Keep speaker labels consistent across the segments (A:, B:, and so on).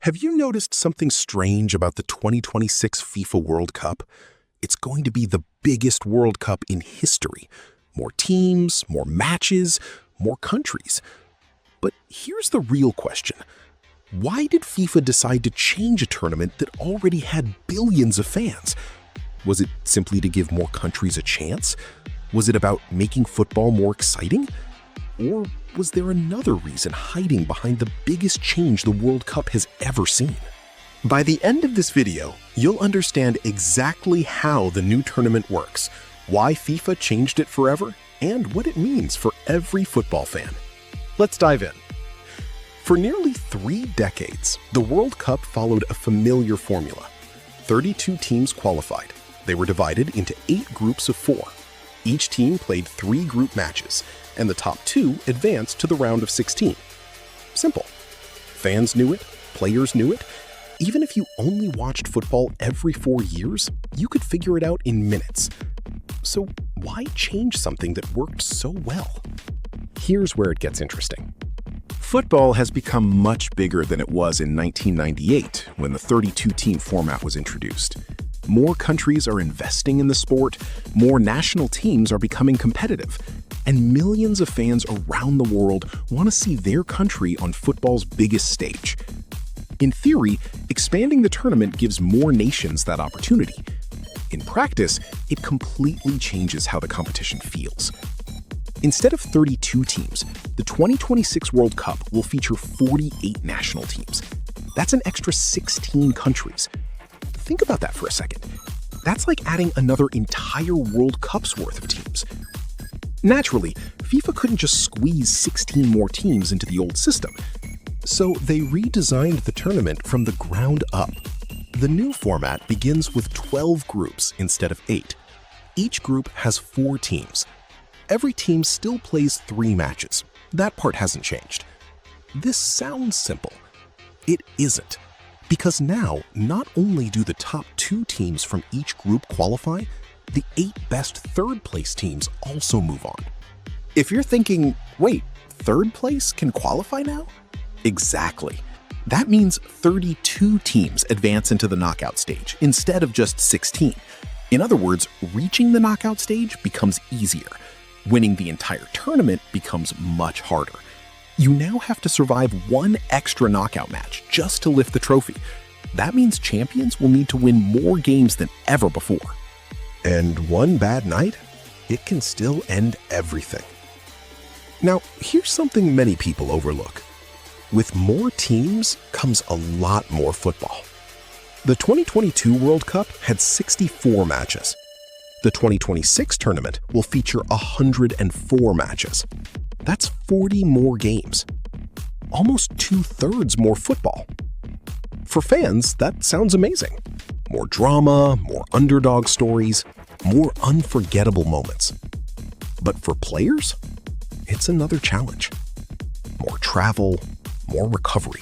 A: Have you noticed something strange about the 2026 FIFA World Cup? It's going to be the biggest World Cup in history. More teams, more matches, more countries. But here's the real question. Why did FIFA decide to change a tournament that already had billions of fans? Was it simply to give more countries a chance? Was it about making football more exciting? Or was there another reason hiding behind the biggest change the World Cup has ever seen? By the end of this video, you'll understand exactly how the new tournament works, why FIFA changed it forever, and what it means for every football fan. Let's dive in. For nearly 3 decades, the World Cup followed a familiar formula. 32 teams qualified. They were divided into 8 groups of 4. Each team played 3 group matches, and the top 2 advanced to the round of 16. Simple. Fans knew it, players knew it. Even if you only watched football every 4 years, you could figure it out in minutes. So why change something that worked so well? Here's where it gets interesting. Football has become much bigger than it was in 1998 when the 32-team format was introduced. More countries are investing in the sport, more national teams are becoming competitive, and millions of fans around the world want to see their country on football's biggest stage. In theory, expanding the tournament gives more nations that opportunity. In practice, it completely changes how the competition feels. Instead of 32 teams, the 2026 World Cup will feature 48 national teams. That's an extra 16 countries. Think about that for a second. That's like adding another entire World Cup's worth of teams. Naturally, FIFA couldn't just squeeze 16 more teams into the old system. So they redesigned the tournament from the ground up. The new format begins with 12 groups instead of 8. Each group has 4 teams. Every team still plays 3 matches. That part hasn't changed. This sounds simple. It isn't. Because now, not only do the top 2 teams from each group qualify, the 8 best third-place teams also move on. If you're thinking, wait, third place can qualify now? Exactly. That means 32 teams advance into the knockout stage instead of just 16. In other words, reaching the knockout stage becomes easier. Winning the entire tournament becomes much harder. You now have to survive 1 extra knockout match just to lift the trophy. That means champions will need to win more games than ever before. And one bad night, it can still end everything. Now, here's something many people overlook. With more teams comes a lot more football. The 2022 World Cup had 64 matches. The 2026 tournament will feature 104 matches. That's 40 more games. Almost 2/3 more football. For fans, that sounds amazing. More drama, more underdog stories, more unforgettable moments. But for players, it's another challenge. More travel, more recovery.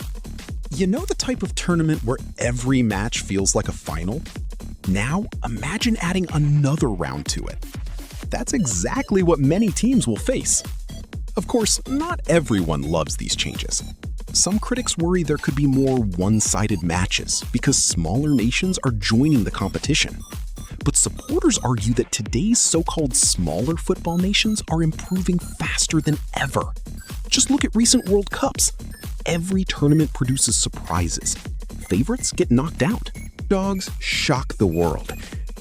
A: You know the type of tournament where every match feels like a final? Now, imagine adding another round to it. That's exactly what many teams will face. Of course, not everyone loves these changes. Some critics worry there could be more one-sided matches because smaller nations are joining the competition. But supporters argue that today's so-called smaller football nations are improving faster than ever. Just look at recent World Cups. Every tournament produces surprises. Favorites get knocked out. Dogs shock the world.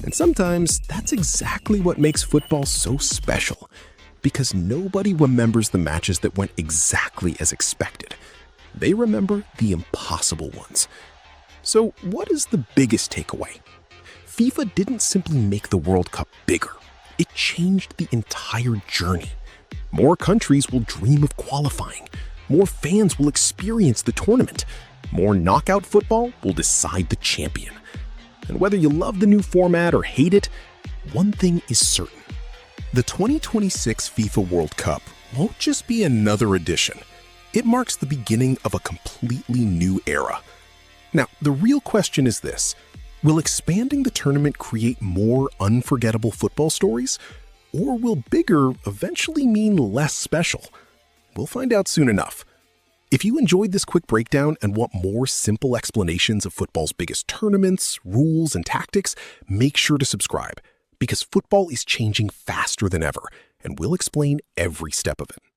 A: And sometimes that's exactly what makes football so special. Because nobody remembers the matches that went exactly as expected. They remember the impossible ones. So what is the biggest takeaway? FIFA didn't simply make the World Cup bigger. It changed the entire journey. More countries will dream of qualifying. More fans will experience the tournament. More knockout football will decide the champion. And whether you love the new format or hate it, one thing is certain. The 2026 FIFA World Cup won't just be another edition. It marks the beginning of a completely new era. Now, the real question is this. Will expanding the tournament create more unforgettable football stories? Or will bigger eventually mean less special? We'll find out soon enough. If you enjoyed this quick breakdown and want more simple explanations of football's biggest tournaments, rules, and tactics, make sure to subscribe, because football is changing faster than ever, and we'll explain every step of it.